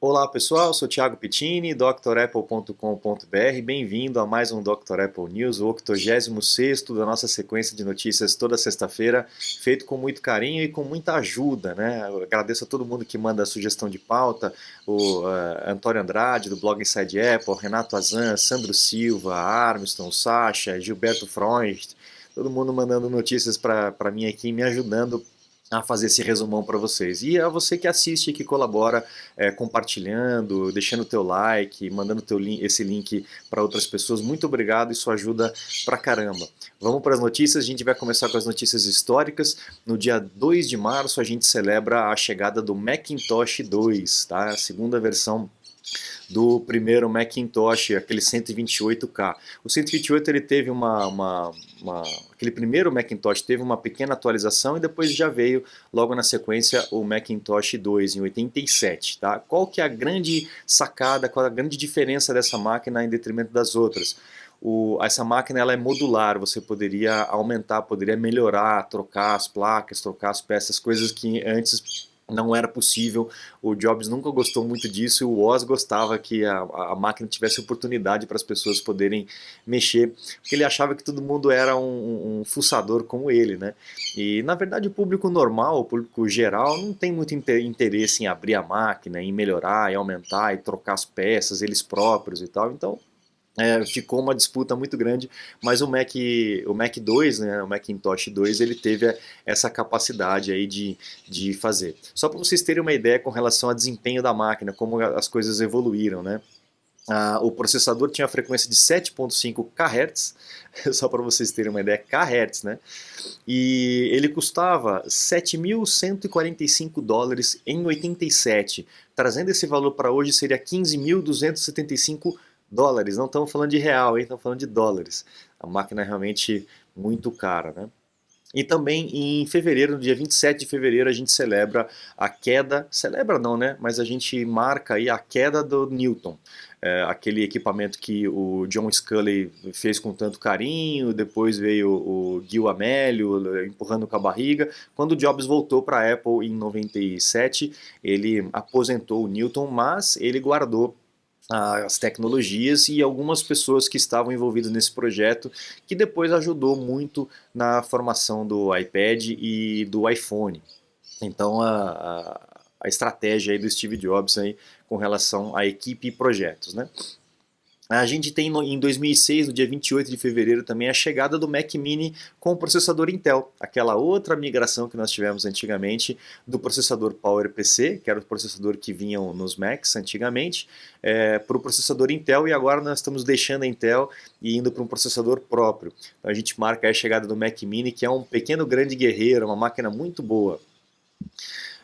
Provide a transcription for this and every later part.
Olá pessoal, sou Thiago Pittini, drapple.com.br. Bem-vindo a mais um Dr. Apple News, o 86º da nossa sequência de notícias toda sexta-feira, feito com muito carinho e com muita ajuda, né? Eu agradeço a todo mundo que manda sugestão de pauta, o Antônio Andrade do blog Inside Apple, Renato Azan, Sandro Silva, Armstrong, Sacha, Gilberto Freund, todo mundo mandando notícias para mim aqui, me ajudando a fazer esse resumão para vocês. E a você que assiste e que colabora compartilhando, deixando o teu like, mandando esse link para outras pessoas, muito obrigado, isso ajuda pra caramba. Vamos para as notícias, a gente vai começar com as notícias históricas. No dia 2 de março a gente celebra a chegada do Macintosh 2, tá? A segunda versão do primeiro Macintosh, aquele 128K. O 128 ele teve aquele primeiro Macintosh teve uma pequena atualização e depois já veio logo na sequência o Macintosh 2 em 87. Tá? Qual que é a grande sacada, qual a grande diferença dessa máquina em detrimento das outras? Essa máquina ela é modular, você poderia aumentar, poderia melhorar, trocar as placas, trocar as peças, coisas que antes não era possível. O Jobs nunca gostou muito disso e o Woz gostava que a máquina tivesse oportunidade para as pessoas poderem mexer, porque ele achava que todo mundo era um fuçador como ele, né? E na verdade o público normal, o público geral, não tem muito interesse em abrir a máquina, em melhorar, em aumentar, e trocar as peças eles próprios e tal. Então ficou uma disputa muito grande, mas o Mac 2, né, o Macintosh 2, ele teve essa capacidade aí de fazer. Só para vocês terem uma ideia com relação ao desempenho da máquina, como as coisas evoluíram, né? O processador tinha a frequência de 7.5 kHz, só para vocês terem uma ideia, kHz, né? E ele custava 7.145 dólares em 87. Trazendo esse valor para hoje seria 15.275 dólares. Não estamos falando de real, hein? Estamos falando de dólares. A máquina é realmente muito cara, né? E também em fevereiro, no dia 27 de fevereiro, a gente celebra a queda, celebra não, né? Mas a gente marca aí a queda do Newton. Aquele equipamento que o John Sculley fez com tanto carinho, depois veio o Gil Amelio empurrando com a barriga. Quando o Jobs voltou para a Apple em 97, ele aposentou o Newton, mas ele guardou as tecnologias e algumas pessoas que estavam envolvidas nesse projeto, que depois ajudou muito na formação do iPad e do iPhone. Então a estratégia aí do Steve Jobs aí com relação à equipe e projetos, né? A gente tem em 2006, no dia 28 de fevereiro, também a chegada do Mac Mini com o processador Intel, aquela outra migração que nós tivemos antigamente do processador PowerPC, que era o processador que vinha nos Macs antigamente, para o processador Intel, e agora nós estamos deixando a Intel e indo para um processador próprio. Então a gente marca a chegada do Mac Mini, que é um pequeno grande guerreiro, uma máquina muito boa.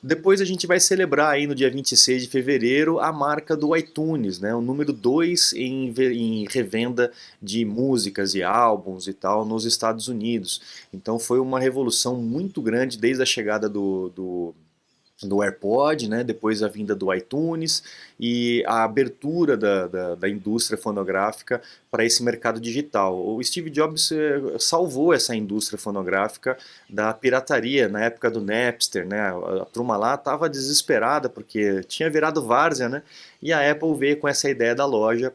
Depois a gente vai celebrar aí no dia 26 de fevereiro a marca do iTunes, né, o número 2 em revenda de músicas e álbuns e tal nos Estados Unidos. Então foi uma revolução muito grande desde a chegada do AirPod, né, depois a vinda do iTunes e a abertura da indústria fonográfica para esse mercado digital. O Steve Jobs salvou essa indústria fonográfica da pirataria na época do Napster, né? A turma lá estava desesperada porque tinha virado várzea, né? E a Apple veio com essa ideia da loja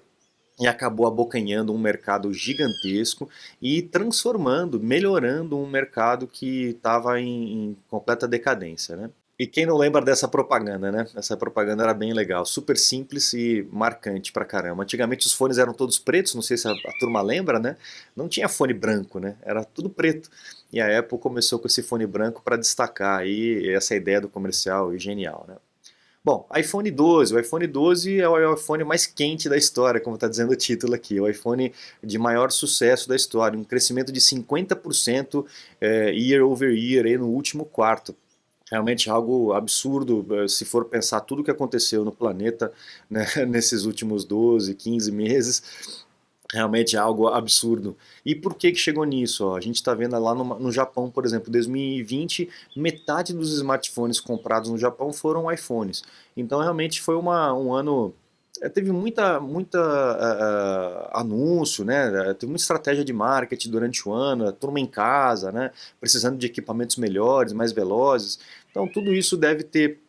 e acabou abocanhando um mercado gigantesco e transformando, melhorando um mercado que estava em completa decadência, né? E quem não lembra dessa propaganda, né? Essa propaganda era bem legal, super simples e marcante pra caramba. Antigamente os fones eram todos pretos, não sei se a turma lembra, né? Não tinha fone branco, né? Era tudo preto. E a Apple começou com esse fone branco para destacar aí essa ideia do comercial e genial, né? Bom, iPhone 12. O iPhone 12 é o iPhone mais quente da história, como está dizendo o título aqui. É o iPhone de maior sucesso da história, um crescimento de 50% year over year aí no último quarto. Realmente algo absurdo se for pensar tudo o que aconteceu no planeta, né, nesses últimos 12, 15 meses. Realmente é algo absurdo. E por que que chegou nisso? Ó? A gente está vendo lá no Japão, por exemplo, em 2020, metade dos smartphones comprados no Japão foram iPhones. Então realmente foi um ano. Teve muita anúncio, né? Teve muita estratégia de marketing durante o ano, a turma em casa, né? Precisando de equipamentos melhores, mais velozes. Então tudo isso deve ter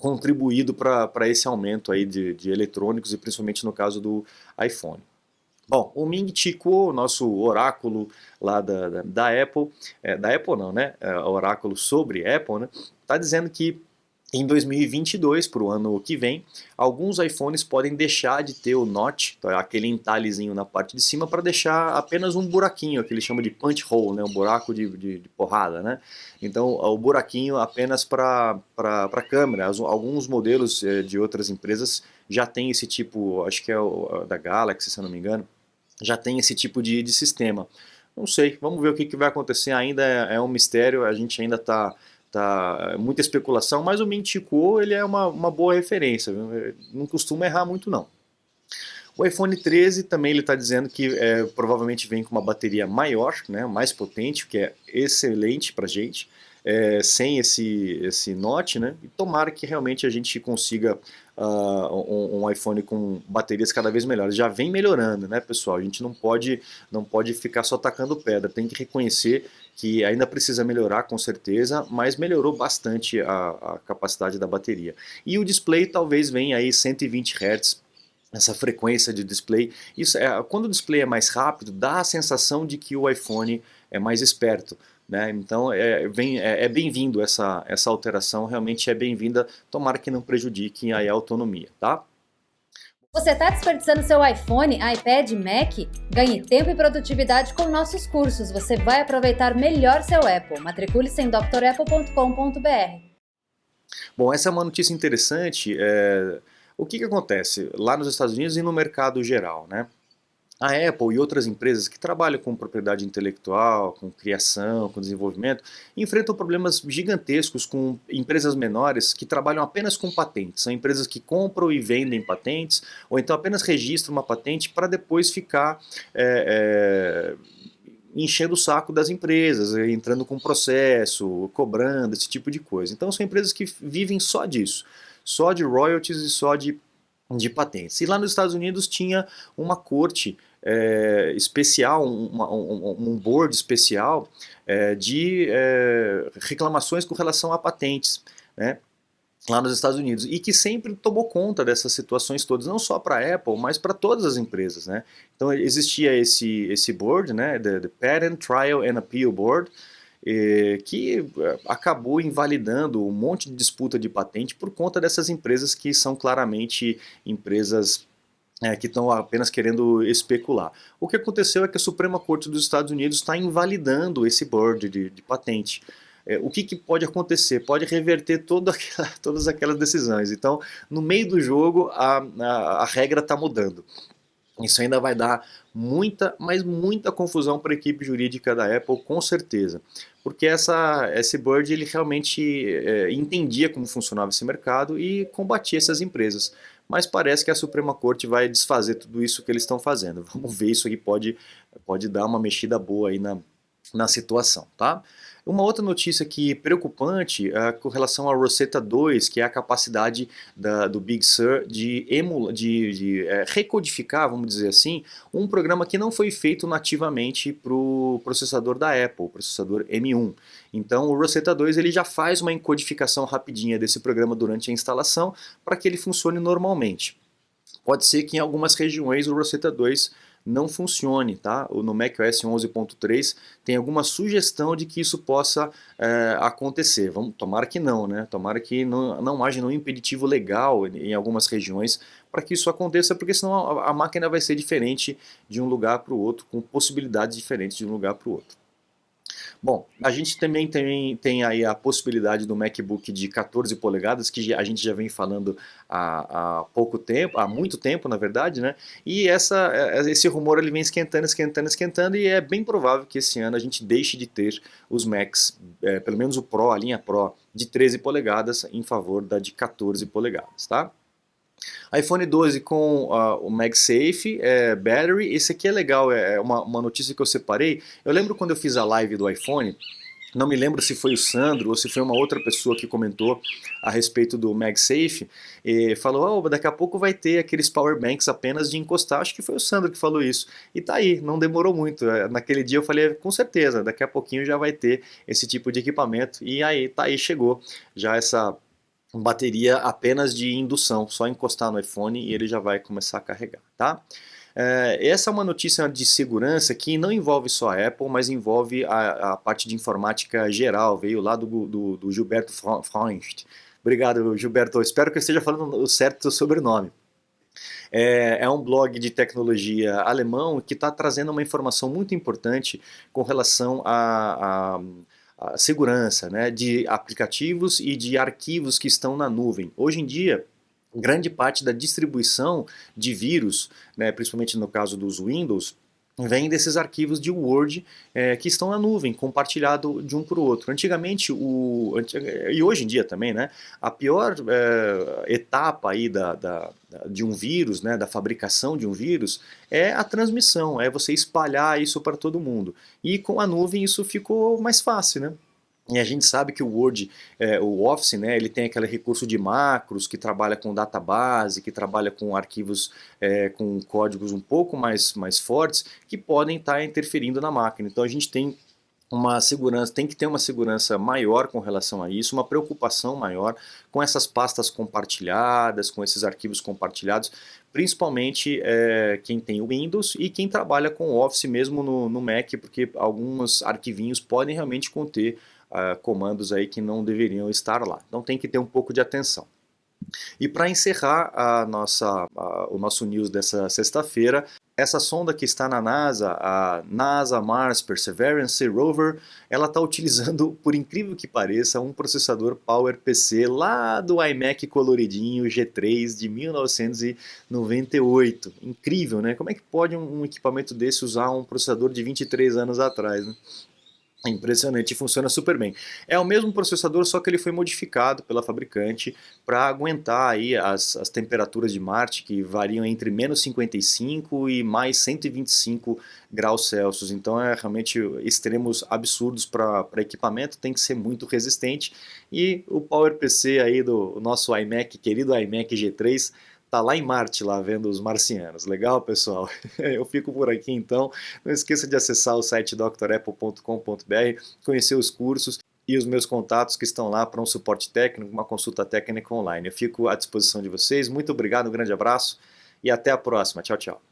contribuído para esse aumento aí de eletrônicos e principalmente no caso do iPhone. Bom, o Ming Chi Kuo, nosso oráculo lá da Apple, da Apple não, né? Oráculo sobre Apple, né? Está dizendo que em 2022, para o ano que vem, alguns iPhones podem deixar de ter o notch, então é aquele entalhezinho na parte de cima, para deixar apenas um buraquinho, que eles chamam de punch hole, né? Um buraco de porrada, né? Então, o buraquinho apenas para a câmera. Alguns modelos de outras empresas já tem esse tipo, acho que é o da Galaxy, se eu não me engano, já tem esse tipo de sistema. Não sei, vamos ver o que vai acontecer, ainda é um mistério, a gente ainda tá muita especulação, mas o Mintico ele é uma boa referência, viu? Não costuma errar muito não. O iPhone 13 também ele está dizendo que provavelmente vem com uma bateria maior, né, mais potente, o que é excelente para a gente, sem esse notch, né, e tomara que realmente a gente consiga um iPhone com baterias cada vez melhores. Já vem melhorando, né, pessoal? A gente não pode ficar só tacando pedra, tem que reconhecer que ainda precisa melhorar com certeza, mas melhorou bastante a capacidade da bateria. E o display talvez venha aí 120 Hz, essa frequência de display. Isso quando o display é mais rápido, dá a sensação de que o iPhone é mais esperto, né? Então é bem-vindo essa alteração, realmente é bem-vinda, tomara que não prejudique aí a autonomia, tá? Você está desperdiçando seu iPhone, iPad, Mac? Ganhe tempo e produtividade com nossos cursos. Você vai aproveitar melhor seu Apple. Matricule-se em drapple.com.br. Bom, essa é uma notícia interessante. O que acontece lá nos Estados Unidos e no mercado geral, né? A Apple e outras empresas que trabalham com propriedade intelectual, com criação, com desenvolvimento, enfrentam problemas gigantescos com empresas menores que trabalham apenas com patentes. São empresas que compram e vendem patentes, ou então apenas registram uma patente para depois ficar enchendo o saco das empresas, entrando com processo, cobrando, esse tipo de coisa. Então são empresas que vivem só disso, só de royalties e só de patentes. E lá nos Estados Unidos tinha uma corte especial, um board especial de reclamações com relação a patentes, né, lá nos Estados Unidos, e que sempre tomou conta dessas situações todas, não só para a Apple, mas para todas as empresas, né. Então existia esse board, né, the Patent Trial and Appeal Board, que acabou invalidando um monte de disputa de patente por conta dessas empresas que são claramente empresas que estão apenas querendo especular. O que aconteceu é que a Suprema Corte dos Estados Unidos está invalidando esse board de patente. O que pode acontecer? Pode reverter todas aquelas decisões. Então, no meio do jogo, a regra está mudando. Isso ainda vai dar muita, mas muita confusão para a equipe jurídica da Apple, com certeza. Porque esse board ele realmente entendia como funcionava esse mercado e combatia essas empresas. Mas parece que a Suprema Corte vai desfazer tudo isso que eles estão fazendo. Vamos ver, isso aqui pode dar uma mexida boa aí na situação, tá? Uma outra notícia que preocupante é com relação ao Rosetta 2, que é a capacidade do Big Sur de recodificar, vamos dizer assim, um programa que não foi feito nativamente para o processador da Apple, o processador M1. Então o Rosetta 2 ele já faz uma encodificação rapidinha desse programa durante a instalação para que ele funcione normalmente. Pode ser que em algumas regiões o Rosetta 2 não funcione, tá? No macOS 11.3 tem alguma sugestão de que isso possa acontecer. Tomara que não, né? Tomara que não haja nenhum impeditivo legal em algumas regiões para que isso aconteça, porque senão a máquina vai ser diferente de um lugar para o outro, com possibilidades diferentes de um lugar para o outro. Bom, a gente também tem aí a possibilidade do MacBook de 14 polegadas, que a gente já vem falando há pouco tempo, há muito tempo na verdade, né? E esse rumor ele vem esquentando, esquentando, esquentando, e é bem provável que esse ano a gente deixe de ter os Macs, pelo menos o Pro, a linha Pro, de 13 polegadas em favor da de 14 polegadas, tá? iPhone 12 com o MagSafe Battery, esse aqui é legal, é uma notícia que eu separei. Eu lembro quando eu fiz a live do iPhone, não me lembro se foi o Sandro ou se foi uma outra pessoa que comentou a respeito do MagSafe, e falou, daqui a pouco vai ter aqueles power banks apenas de encostar. Acho que foi o Sandro que falou isso, e tá aí, não demorou muito. Naquele dia eu falei, com certeza, daqui a pouquinho já vai ter esse tipo de equipamento, e aí, tá aí, chegou já bateria apenas de indução, só encostar no iPhone e ele já vai começar a carregar, tá? Essa é uma notícia de segurança que não envolve só a Apple, mas envolve a parte de informática geral, veio lá do Gilberto Freund. Obrigado, Gilberto, espero que eu esteja falando o certo do seu sobrenome. É um blog de tecnologia alemão que está trazendo uma informação muito importante com relação à segurança, né, de aplicativos e de arquivos que estão na nuvem. Hoje em dia, grande parte da distribuição de vírus, né, principalmente no caso dos Windows, vem desses arquivos de Word que estão na nuvem, compartilhado de um para o outro. Antigamente, e hoje em dia também, né, a pior etapa aí de um vírus, né, da fabricação de um vírus, é a transmissão, é você espalhar isso para todo mundo. E com a nuvem isso ficou mais fácil, né? E a gente sabe que o Word, o Office, né, ele tem aquele recurso de macros, que trabalha com database, que trabalha com arquivos com códigos um pouco mais fortes, que podem estar interferindo na máquina. Então a gente tem uma segurança, tem que ter uma segurança maior com relação a isso, uma preocupação maior com essas pastas compartilhadas, com esses arquivos compartilhados, principalmente quem tem o Windows e quem trabalha com o Office mesmo no Mac, porque alguns arquivinhos podem realmente conter comandos aí que não deveriam estar lá. Então tem que ter um pouco de atenção. E para encerrar o nosso news dessa sexta-feira, essa sonda que está na NASA, a NASA Mars Perseverance Rover, ela está utilizando, por incrível que pareça, um processador PowerPC lá do iMac coloridinho G3 de 1998. Incrível, né? Como é que pode um equipamento desse usar um processador de 23 anos atrás, né? É impressionante, funciona super bem. É o mesmo processador, só que ele foi modificado pela fabricante para aguentar aí as temperaturas de Marte, que variam entre menos 55 e mais 125 graus Celsius. Então é realmente extremos absurdos para equipamento, tem que ser muito resistente. E o PowerPC aí do nosso iMac, querido iMac G3, tá lá em Marte, lá vendo os marcianos. Legal, pessoal? Eu fico por aqui então. Não esqueça de acessar o site drapple.com.br, conhecer os cursos e os meus contatos que estão lá para um suporte técnico, uma consulta técnica online. Eu fico à disposição de vocês. Muito obrigado, um grande abraço e até a próxima. Tchau, tchau.